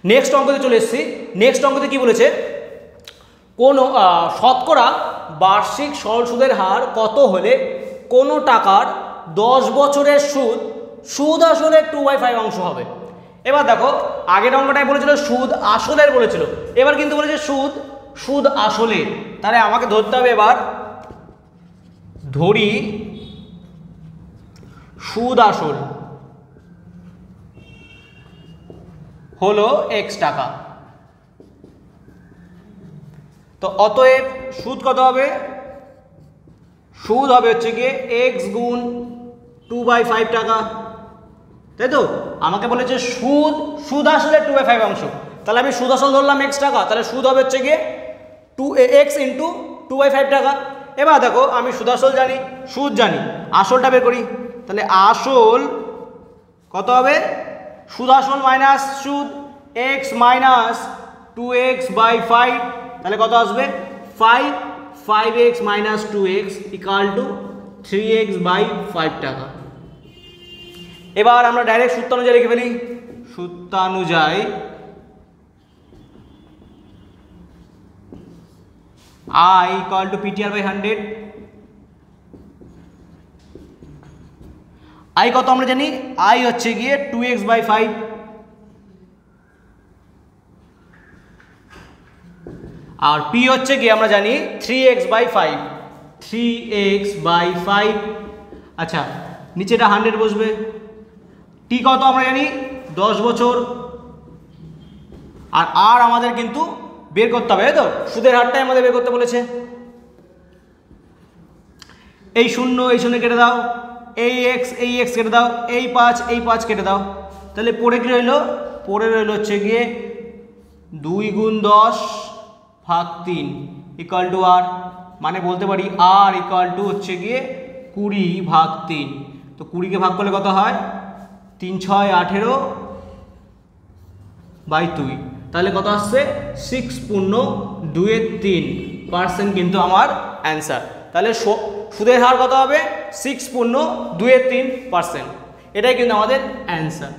Next অঙ্কতে চলে এসেছি। Next অঙ্কতে কি বলেছে, কোন শতকরা বার্ষিক সরল সুদের হার কত হলে কোনো টাকার 10 বছরের সুদ আসলে 2/5 অংশ হবে। এবার দেখো আগের অঙ্কটাই বলেছিল সুদ আসলের বলেছিল, এবার কিন্তু বলেছে সুদ আসলের। তাহলে আমাকে ধরতে হবে, এবার ধরি সুদ আসল হলো x টাকা। তো অতএব সুদ কত হবে, সুদ হবে হচ্ছে গিয়ে x গুণ 2/5 টাকা, তাই তো। আমাকে বলেছে সুদ আসলে 2/5 অংশ, তাহলে আমি সুদ আসল ধরলাম x টাকা, তাহলে সুদ হবে হচ্ছে গিয়ে x ইন্টু 2/5 টাকা। এবার দেখো আমি সুদ আসল জানি, সুদ জানি, আসলটা বের করি। তাহলে আসল কত হবে, সুদ আসল মাইনাস সুদ, x মাইনাস 2x/5, তাহলে কত আসবে 5x minus 2x equal to 3x/5 টাকা। এবার আমরা ডাইরেক্ট সূত্রানুযায়ী লিখে ফেলি, সূত্রানুযায়ী I equal to PTR/100। I কত আমরা জানি, I হচ্ছে গিয়ে 2x/5, আর P হচ্ছে গিয়ে আমরা জানি 3x/5। আচ্ছা নিচেটা 100 বসবে। T কত আমরা জানি 10 বছর, আর আমাদের কিন্তু বের করতে হবে, তাই তো, সুদের হারটাই আমাদের বের করতে বলেছে। এই শূন্য কেটে দাও, এই x কেটে দাও, এই 5 কেটে দাও, তাহলে পড়ে কি রইল, হচ্ছে গিয়ে 2 গুণ 10 ভাগ 3 ইকুয়াল টু r, মানে বলতে পারি r ইকুয়াল টু হচ্ছে গিয়ে 20 ভাগ 3। তো 20কে ভাগ করলে কত হয়, 3 6 18/2, তাহলে কত আসছে 6.23% কিন্তু আমার অ্যান্সার। তাহলে সুদের হার কত হবে 6.23%, এটাই কিন্তু আমাদের অ্যান্সার।